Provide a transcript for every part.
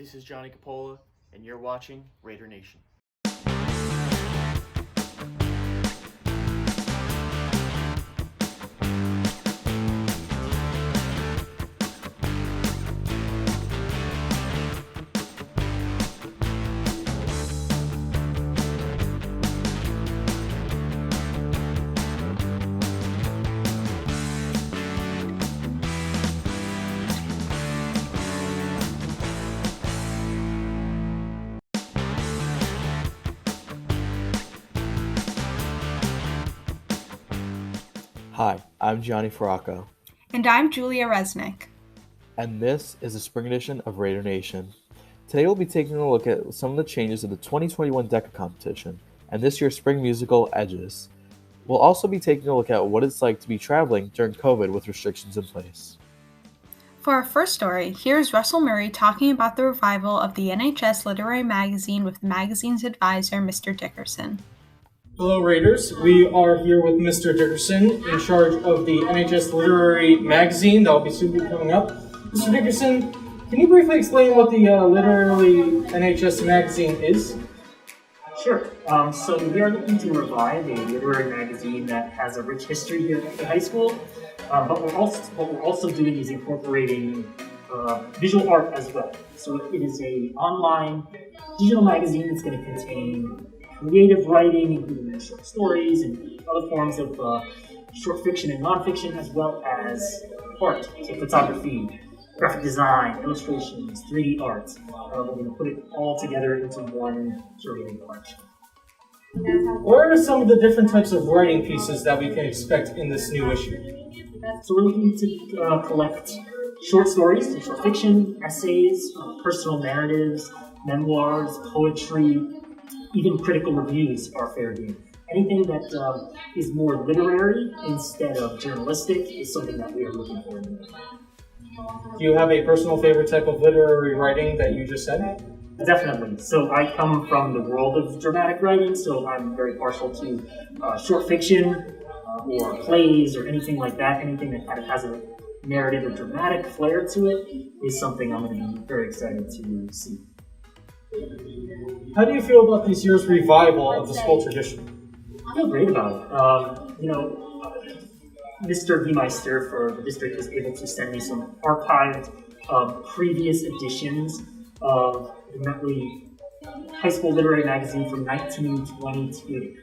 This is Johnny Capola, and you're watching Raider Nation. Hi, I'm Gianni Faracco. And I'm Julia Resnick. And this is the spring edition of Raider Nation. Today we'll be taking a look at some of the changes of the 2021 DECA competition and this year's spring musical Edges. We'll also be taking a look at what it's like to be traveling during COVID with restrictions in place. For our first story, here's Russell Murray talking about the revival of the NHS Literary Magazine with the magazine's advisor, Mr. Dickerson. Hello Raiders, we are here with Mr. Dickerson in charge of the NHS Literary Magazine that will be soon coming up. Mr. Dickerson, can you briefly explain what the Literary NHS Magazine is? Sure. So we are looking to revive a literary magazine that has a rich history here at the high school, but what we're also doing is incorporating visual art as well. So it is a online digital magazine that's going to contain creative writing, including short stories and other forms of short fiction and nonfiction, as well as art, so photography, graphic design, illustrations, 3D art. We're going to put it all together into one curated collection. What are some of the different types of writing pieces that we can expect in this new issue? So we're looking to collect short stories, short fiction, essays, personal narratives, memoirs, poetry, even critical reviews are fair game. Anything that is more literary instead of journalistic is something that we are looking for. Do you have a personal favorite type of literary writing that you just said? Definitely. So I come from the world of dramatic writing, so I'm very partial to short fiction or plays or anything like that. Anything that kind of has a narrative or dramatic flair to it is something I'm going to be very excited to see. How do you feel about this year's revival of the school tradition? I feel great about it. Mr. Viemeister for the district was able to send me some archived previous editions of the Nutley High School Literary Magazine from 1922.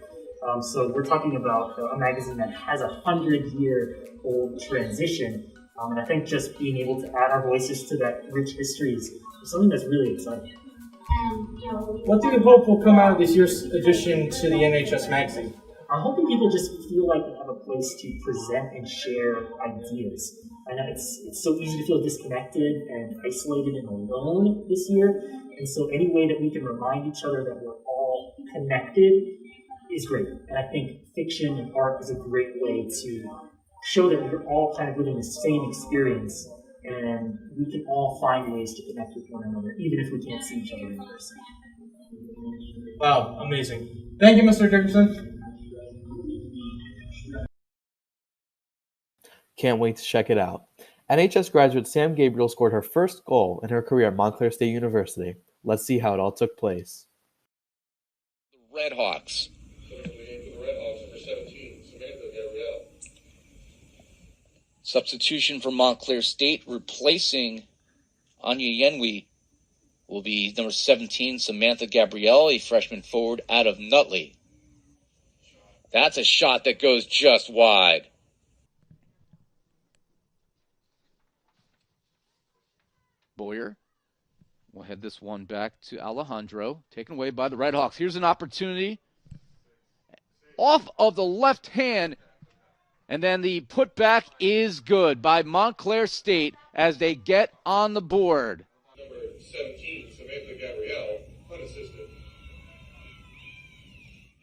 So we're talking about a magazine that has a 100-year-old transition. And I think just being able to add our voices to that rich history is something that's really exciting. What do you hope will come out of this year's addition to the NHS magazine? I'm hoping people just feel like they have a place to present and share ideas. I know it's so easy to feel disconnected and isolated and alone this year, and so any way that we can remind each other that we're all connected is great. And I think fiction and art is a great way to show that we're all kind of living the same experience, and we can all find ways to connect with one another, even if we can't see each other in person. Wow, amazing. Thank you, Mr. Dickerson. Can't wait to check it out. NHS graduate Sam Gabriel scored her first goal in her career at Montclair State University. Let's see how it all took place. The Red Hawks. Substitution for Montclair State, replacing Anya Yenwi, will be number 17, Samantha Gabrielle, a freshman forward out of Nutley. That's a shot that goes just wide. Boyer will head this one back to Alejandro, taken away by the Red Hawks. Here's an opportunity off of the left hand, and then the putback is good by Montclair State as they get on the board. Number 17, Samantha Gabrielle, unassisted.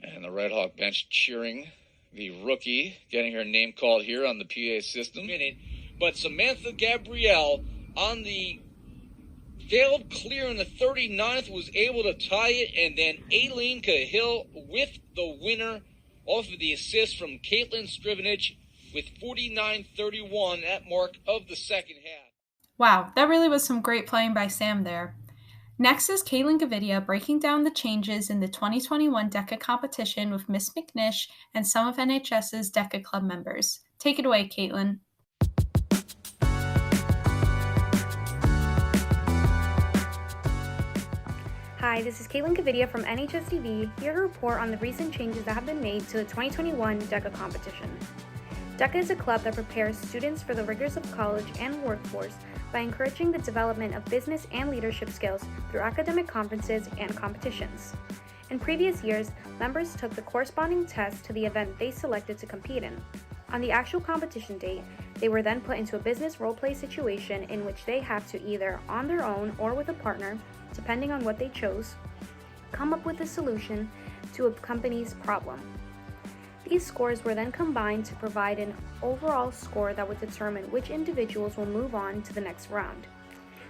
And the Red Hawk bench cheering the rookie, getting her name called here on the PA system. But Samantha Gabrielle on the failed clear in the 39th was able to tie it, and then Aileen Cahill with the winner off of the assist from Caitlin Strivenich with 49-31 at mark of the second half. Wow, that really was some great playing by Sam there. Next is Caitlin Gavidia breaking down the changes in the 2021 DECA competition with Miss McNish and some of NHS's DECA club members. Take it away, Caitlin. Hi, this is Caitlin Gavidia from NHSTV, here to report on the recent changes that have been made to the 2021 DECA competition. DECA is a club that prepares students for the rigors of college and workforce by encouraging the development of business and leadership skills through academic conferences and competitions. In previous years, members took the corresponding test to the event they selected to compete in. On the actual competition date, they were then put into a business role-play situation in which they have to either on their own or with a partner, depending on what they chose, come up with a solution to a company's problem. These scores were then combined to provide an overall score that would determine which individuals will move on to the next round.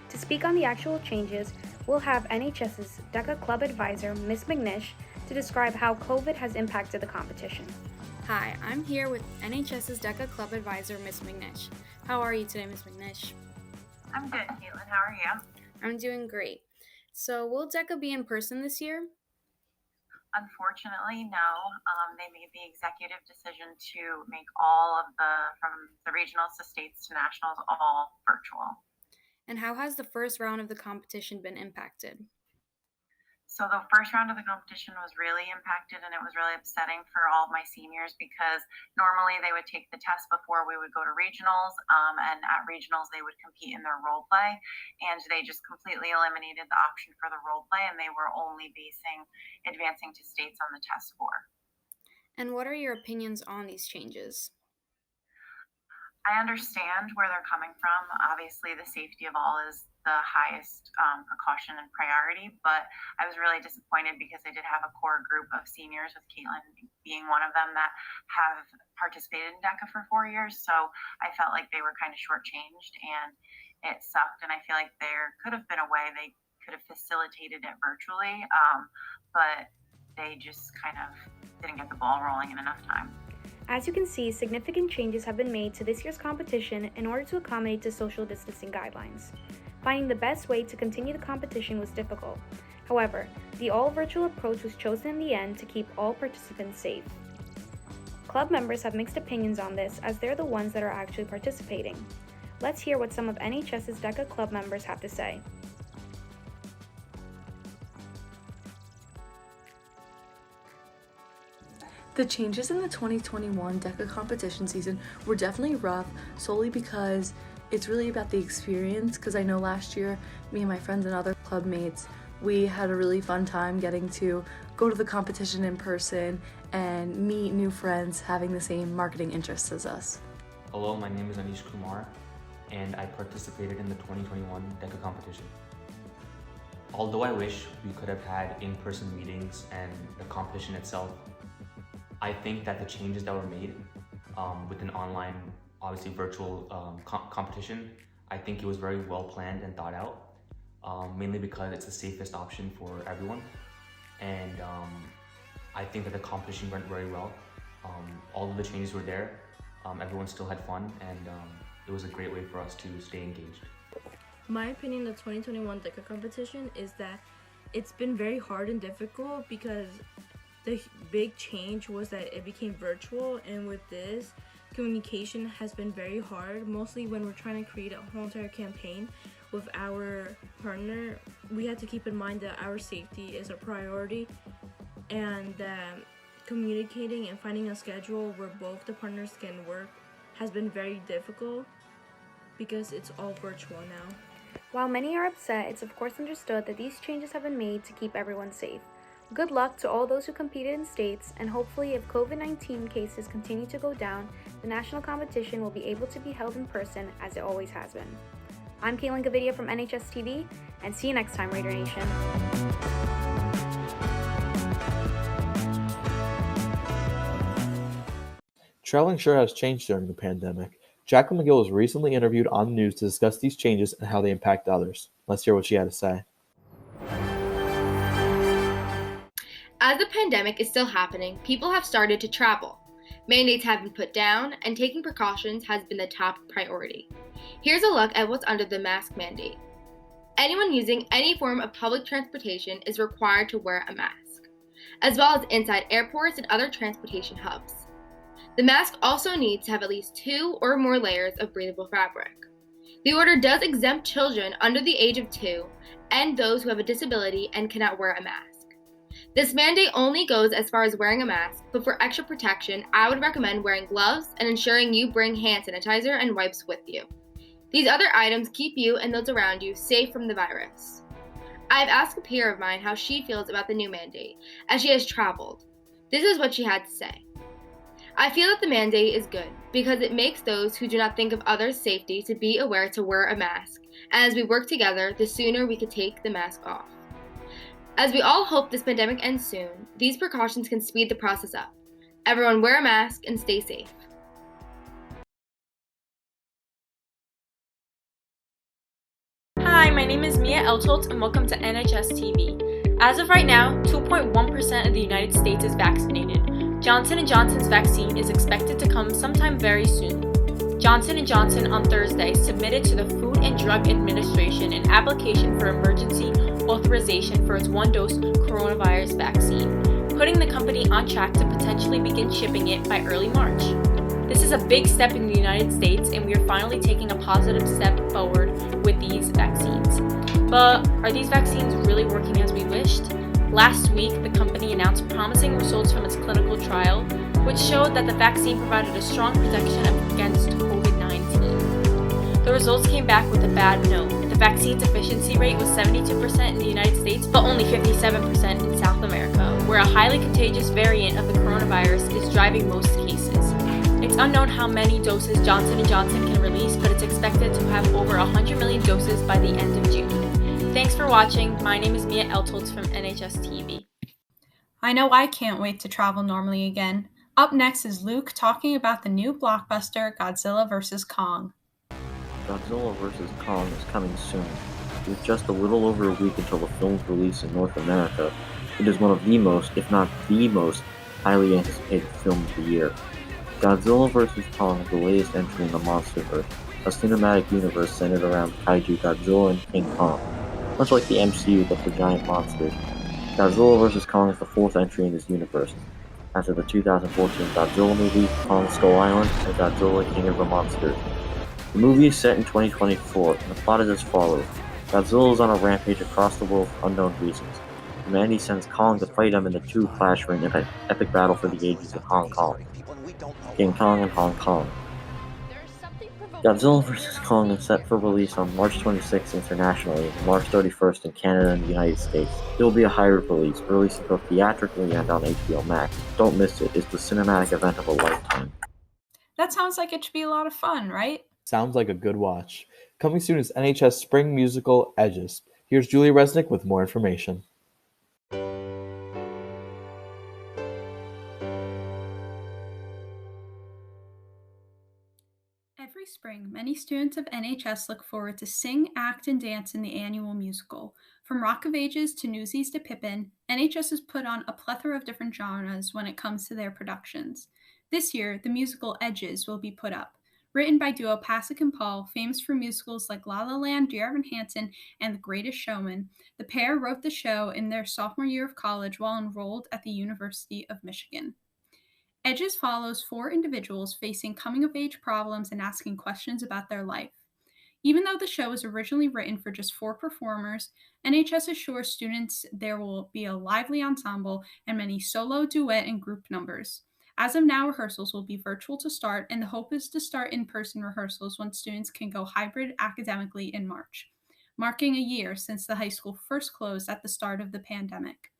To speak on the actual changes, we'll have NHS's DECA Club Advisor, Ms. McNish, to describe how COVID has impacted the competition. Hi, I'm here with NHS's DECA Club Advisor, Ms. McNish. How are you today, Ms. McNish? I'm good, Caitlin. How are you? I'm doing great. So, will DECA be in person this year? Unfortunately, no. They made the executive decision to make all of from the regionals to states to nationals, all virtual. And how has the first round of the competition been impacted? So the first round of the competition was really impacted, and it was really upsetting for all of my seniors because normally they would take the test before we would go to regionals, and at regionals they would compete in their role play, and they just completely eliminated the option for the role play, and they were only basing advancing to states on the test score. And what are your opinions on these changes? I understand where they're coming from. Obviously, the safety of all is the highest precaution and priority, but I was really disappointed because I did have a core group of seniors, with Caitlin being one of them, that have participated in DECA for 4 years. So I felt like they were kind of shortchanged, and it sucked. And I feel like there could have been a way they could have facilitated it virtually, but they just kind of didn't get the ball rolling in enough time. As you can see, significant changes have been made to this year's competition in order to accommodate the social distancing guidelines. Finding the best way to continue the competition was difficult. However, the all-virtual approach was chosen in the end to keep all participants safe. Club members have mixed opinions on this, as they're the ones that are actually participating. Let's hear what some of NHS's DECA club members have to say. The changes in the 2021 DECA competition season were definitely rough, solely because it's really about the experience, because I know last year, me and my friends and other club mates, we had a really fun time getting to go to the competition in person and meet new friends having the same marketing interests as us. Hello, my name is Anish Kumar, and I participated in the 2021 DECA competition. Although I wish we could have had in-person meetings and the competition itself, I think that the changes that were made with an online, obviously virtual competition, I think it was very well planned and thought out, mainly because it's the safest option for everyone. And I think that the competition went very well. All of the changes were there, everyone still had fun, and it was a great way for us to stay engaged. My opinion of the 2021 DECA competition is that it's been very hard and difficult because the big change was that it became virtual, and with this, communication has been very hard, mostly when we're trying to create a whole entire campaign with our partner. We have to keep in mind that our safety is a priority, and that communicating and finding a schedule where both the partners can work has been very difficult because it's all virtual now. While many are upset, it's of course understood that these changes have been made to keep everyone safe. Good luck to all those who competed in states, and hopefully if COVID-19 cases continue to go down, the national competition will be able to be held in person as it always has been. I'm Caitlin Gavidia from NHSTV, and see you next time, Raider Nation. Traveling sure has changed during the pandemic. Jacqueline McGill was recently interviewed on the news to discuss these changes and how they impact others. Let's hear what she had to say. As the pandemic is still happening, people have started to travel. Mandates have been put down, and taking precautions has been the top priority. Here's a look at what's under the mask mandate. Anyone using any form of public transportation is required to wear a mask, as well as inside airports and other transportation hubs. The mask also needs to have at least 2 or more layers of breathable fabric. The order does exempt children under the age of 2 and those who have a disability and cannot wear a mask. This mandate only goes as far as wearing a mask, but for extra protection, I would recommend wearing gloves and ensuring you bring hand sanitizer and wipes with you. These other items keep you and those around you safe from the virus. I've asked a peer of mine how she feels about the new mandate, as she has traveled. This is what she had to say. I feel that the mandate is good because it makes those who do not think of others' safety to be aware to wear a mask, and as we work together, the sooner we could take the mask off. As we all hope this pandemic ends soon, these precautions can speed the process up. Everyone wear a mask and stay safe. Hi, my name is Mia Eltolt and welcome to NHS TV. As of right now, 2.1% of the United States is vaccinated. Johnson & Johnson's vaccine is expected to come sometime very soon. Johnson & Johnson on Thursday submitted to the Food and Drug Administration an application for emergency authorization for its one-dose coronavirus vaccine, putting the company on track to potentially begin shipping it by early March. This is a big step in the United States, and we are finally taking a positive step forward with these vaccines. But are these vaccines really working as we wished? Last week, the company announced promising results from its clinical trial, which showed that the vaccine provided a strong protection against COVID-19. The results came back with a bad note. The vaccine's efficiency rate was 72% in the United States, but only 57% in South America, where a highly contagious variant of the coronavirus is driving most cases. It's unknown how many doses Johnson & Johnson can release, but it's expected to have over 100 million doses by the end of June. Thanks for watching. My name is Mia Eltolt from NHS TV. I know I can't wait to travel normally again. Up next is Luke talking about the new blockbuster Godzilla vs. Kong. Godzilla vs. Kong is coming soon. With just a little over a week until the film's release in North America, it is one of the most, if not the most, highly anticipated film of the year. Godzilla vs. Kong is the latest entry in the MonsterVerse, a cinematic universe centered around kaiju Godzilla and King Kong. Much like the MCU but for giant monsters, Godzilla vs. Kong is the 4th entry in this universe, after the 2014 Godzilla movie, Kong Skull Island, and Godzilla King of the Monsters. The movie is set in 2024, and the plot is as follows. Godzilla is on a rampage across the world for unknown reasons. Humanity sends Kong to fight him, and the two clash for an epic battle for the ages of Hong Kong. King Kong and Hong Kong. Godzilla vs. Kong is set for release on March 26th internationally, and March 31st in Canada and the United States. It will be a hybrid release, releasing both theatrically and on HBO Max. Don't miss it, it's the cinematic event of a lifetime. That sounds like it should be a lot of fun, right? Sounds like a good watch. Coming soon is NHS spring musical Edges. Here's Julie Resnick with more information. Every spring, many students of NHS look forward to sing, act, and dance in the annual musical. From Rock of Ages to Newsies to Pippin, NHS has put on a plethora of different genres when it comes to their productions. This year, the musical Edges will be put up. Written by duo Pasek and Paul, famous for musicals like La La Land, Dear Evan Hansen, and The Greatest Showman, the pair wrote the show in their sophomore year of college while enrolled at the University of Michigan. Edges follows 4 individuals facing coming-of-age problems and asking questions about their life. Even though the show was originally written for just 4 performers, NHS assures students there will be a lively ensemble and many solo, duet, and group numbers. As of now, rehearsals will be virtual to start, and the hope is to start in-person rehearsals when students can go hybrid academically in March, marking a year since the high school first closed at the start of the pandemic.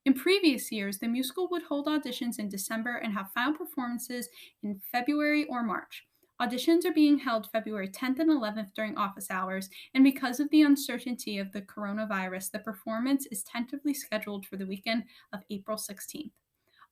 In previous years, the musical would hold auditions in December and have final performances in February or March. Auditions are being held February 10th and 11th during office hours, and because of the uncertainty of the coronavirus, the performance is tentatively scheduled for the weekend of April 16th.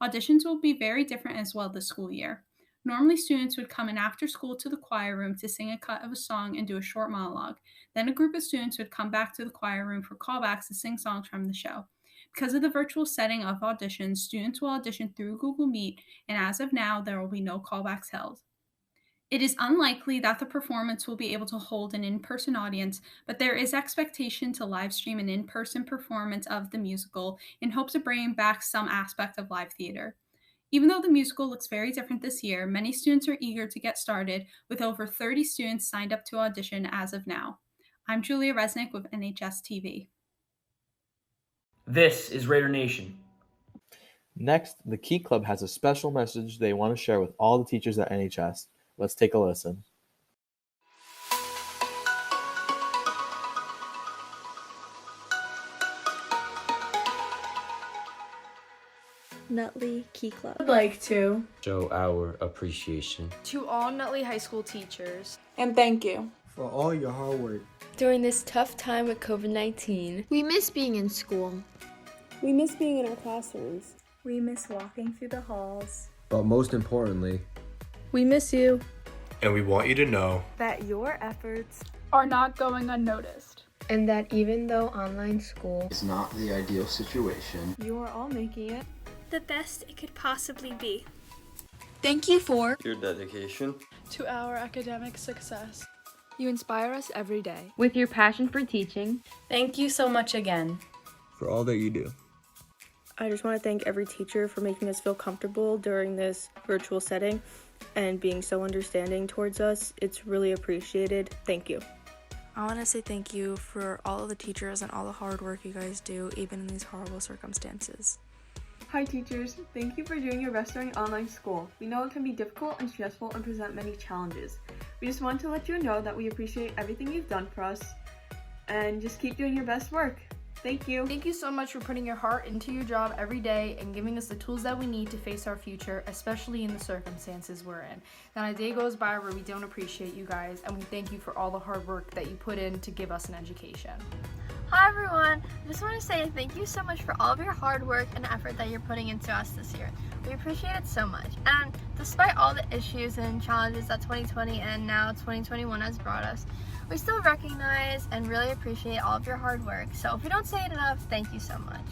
Auditions will be very different as well this school year. Normally, students would come in after school to the choir room to sing a cut of a song and do a short monologue. Then a group of students would come back to the choir room for callbacks to sing songs from the show. Because of the virtual setting of auditions, students will audition through Google Meet, and as of now, there will be no callbacks held. It is unlikely that the performance will be able to hold an in-person audience, but there is expectation to live stream an in-person performance of the musical in hopes of bringing back some aspect of live theater. Even though the musical looks very different this year, many students are eager to get started, with over 30 students signed up to audition as of now. I'm Julia Resnick with NHS TV. This is Raider Nation. Next, the Key Club has a special message they want to share with all the teachers at NHS. Let's take a listen. Nutley Key Club. I'd like to show our appreciation to all Nutley High School teachers and thank you for all your hard work. During this tough time with COVID-19, we miss being in school. We miss being in our classrooms. We miss walking through the halls. But most importantly, we miss you. And we want you to know that your efforts are not going unnoticed. And that even though online school is not the ideal situation, you are all making it the best it could possibly be. Thank you for your dedication to our academic success. You inspire us every day with your passion for teaching. Thank you so much again for all that you do. I just want to thank every teacher for making us feel comfortable during this virtual setting and being so understanding towards us. It's really appreciated. Thank you. I want to say thank you for all of the teachers and all the hard work you guys do, even in these horrible circumstances. Hi teachers, thank you for doing your best during online school. We know it can be difficult and stressful and present many challenges. We just want to let you know that we appreciate everything you've done for us and just keep doing your best work. Thank you. Thank you so much for putting your heart into your job every day and giving us the tools that we need to face our future, especially in the circumstances we're in. Not a day goes by where we don't appreciate you guys, and we thank you for all the hard work that you put in to give us an education. Hi everyone, I just want to say thank you so much for all of your hard work and effort that you're putting into us this year. We appreciate it so much. And despite all the issues and challenges that 2020 and now 2021 has brought us, we still recognize and really appreciate all of your hard work. So if we don't say it enough, thank you so much.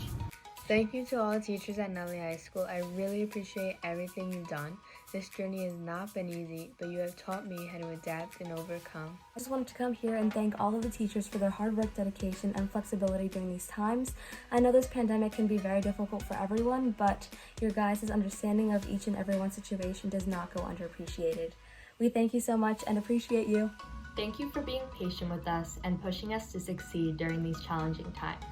Thank you to all the teachers at Nutley High School. I really appreciate everything you've done. This journey has not been easy, but you have taught me how to adapt and overcome. I just wanted to come here and thank all of the teachers for their hard work, dedication, and flexibility during these times. I know this pandemic can be very difficult for everyone, but your guys' understanding of each and everyone's situation does not go underappreciated. We thank you so much and appreciate you. Thank you for being patient with us and pushing us to succeed during these challenging times.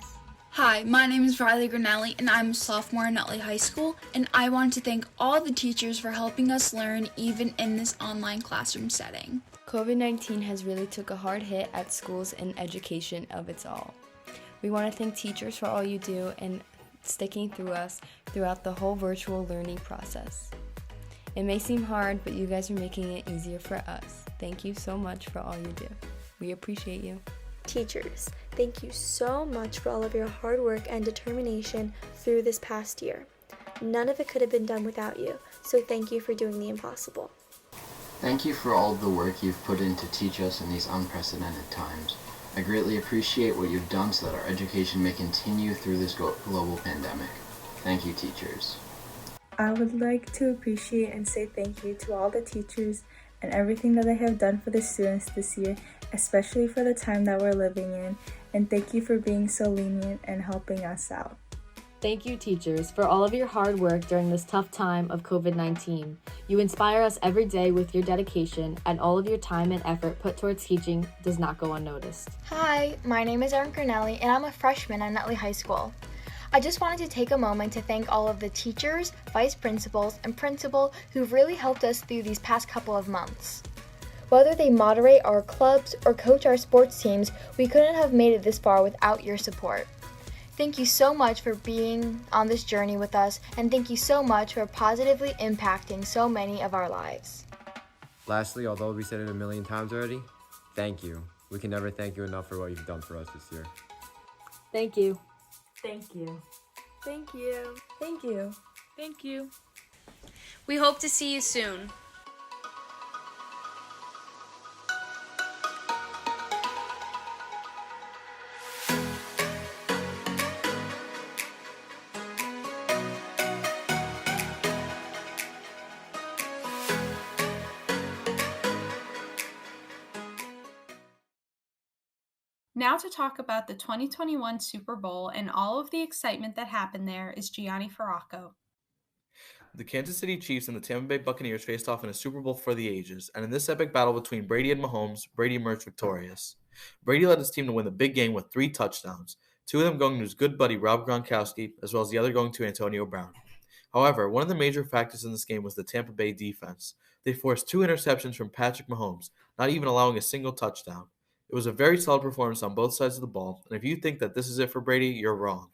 Hi, my name is Riley Grinelli and I'm a sophomore at Nutley High School, and I want to thank all the teachers for helping us learn even in this online classroom setting. COVID-19 has really took a hard hit at schools and education of its all. We want to thank teachers for all you do and sticking through us throughout the whole virtual learning process. It may seem hard, but you guys are making it easier for us. Thank you so much for all you do. We appreciate you. Teachers, thank you so much for all of your hard work and determination through this past year. None of it could have been done without you, so thank you for doing the impossible. thank you for all of the work you've put in to teach us in these unprecedented times. I greatly appreciate what you've done so that our education may continue through this global pandemic. Thank you, teachers. I would like to appreciate and say thank you to all the teachers and everything that they have done for the students this year, especially for the time that we're living in, and thank you for being so lenient and helping us out. Thank you, teachers, for all of your hard work during this tough time of COVID-19. You inspire us every day with your dedication, and all of your time and effort put towards teaching does not go unnoticed. Hi, my name is Erin Cornelli, and I'm a freshman at Nutley High School. I just wanted to take a moment to thank all of the teachers, vice principals, and principal who've really helped us through these past couple of months. Whether they moderate our clubs or coach our sports teams, we couldn't have made it this far without your support. Thank you so much for being on this journey with us, and thank you so much for positively impacting so many of our lives. Lastly, although we said it a million times already, thank you. We can never thank you enough for what you've done for us this year. Thank you. Thank you. Thank you. Thank you. Thank you. We hope to see you soon. Now to talk about the 2021 Super Bowl and all of the excitement that happened there is Gianni Ferracco. The Kansas City Chiefs and the Tampa Bay Buccaneers faced off in a Super Bowl for the ages, and in this epic battle between Brady and Mahomes, Brady emerged victorious. Brady led his team to win the big game with 3 touchdowns, 2 of them going to his good buddy Rob Gronkowski, as well as the other going to Antonio Brown. However, one of the major factors in this game was the Tampa Bay defense. They forced 2 interceptions from Patrick Mahomes, not even allowing a single touchdown. It was a very solid performance on both sides of the ball, and if you think that this is it for Brady, you're wrong.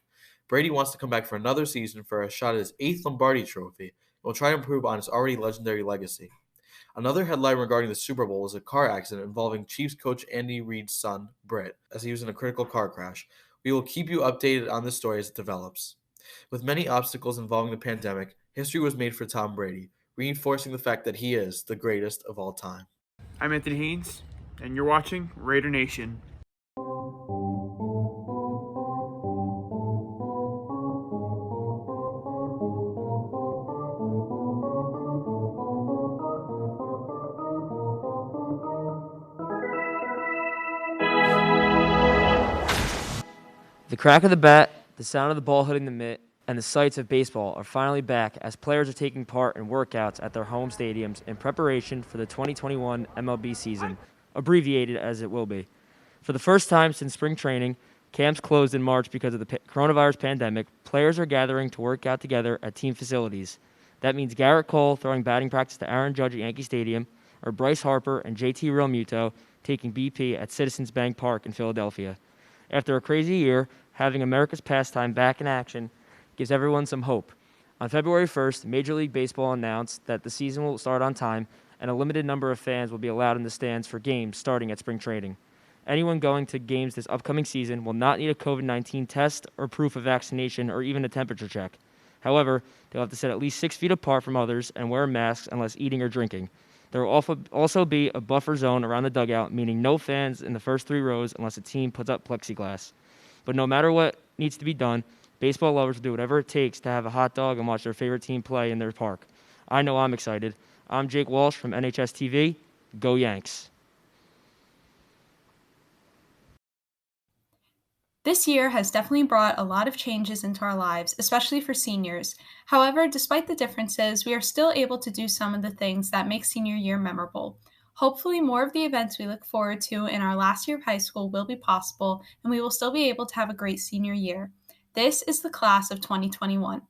Brady wants to come back for another season for a shot at his 8th Lombardi trophy and will try to improve on his already legendary legacy. Another headline regarding the Super Bowl was a car accident involving Chiefs coach Andy Reid's son, Britt, as he was in a critical car crash. We will keep you updated on this story as it develops. With many obstacles involving the pandemic, history was made for Tom Brady, reinforcing the fact that he is the greatest of all time. I'm Anthony Haynes, and you're watching Raider Nation. The crack of the bat, the sound of the ball hitting the mitt, and the sights of baseball are finally back as players are taking part in workouts at their home stadiums in preparation for the 2021 MLB season, abbreviated as it will be. For the first time since spring training, camps closed in March because of the coronavirus pandemic, players are gathering to work out together at team facilities. That means Garrett Cole throwing batting practice to Aaron Judge at Yankee Stadium, or Bryce Harper and JT Realmuto taking BP at Citizens Bank Park in Philadelphia. After a crazy year, having America's pastime back in action gives everyone some hope. On February 1st, Major League Baseball announced that the season will start on time and a limited number of fans will be allowed in the stands for games starting at spring training. Anyone going to games this upcoming season will not need a COVID-19 test or proof of vaccination or even a temperature check. However, they'll have to sit at least 6 feet apart from others and wear masks unless eating or drinking. There will also be a buffer zone around the dugout, meaning no fans in the first 3 rows unless a team puts up plexiglass. But no matter what needs to be done, baseball lovers will do whatever it takes to have a hot dog and watch their favorite team play in their park. I know I'm excited. I'm Jake Walsh from NHSTV. Go Yanks. This year has definitely brought a lot of changes into our lives, especially for seniors. However, despite the differences, we are still able to do some of the things that make senior year memorable. Hopefully, more of the events we look forward to in our last year of high school will be possible, and we will still be able to have a great senior year. This is the class of 2021.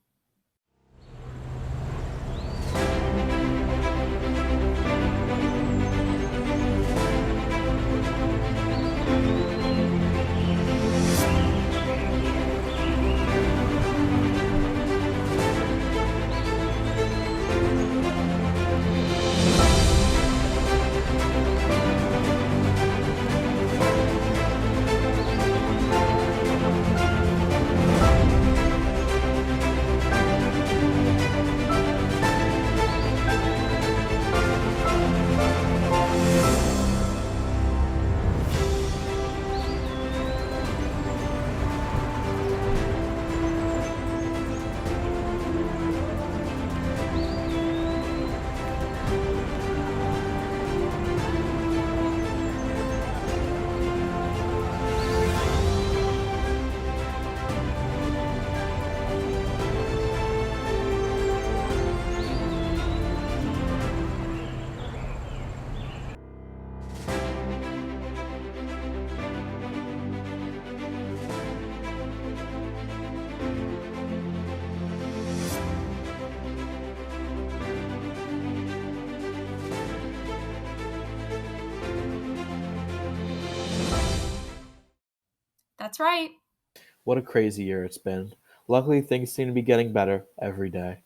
That's right. What a crazy year it's been. Luckily, things seem to be getting better every day.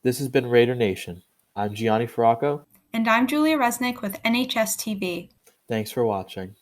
This has been Raider Nation. I'm Gianni Ferracco. And I'm Julia Resnick with NHS TV. Thanks for watching.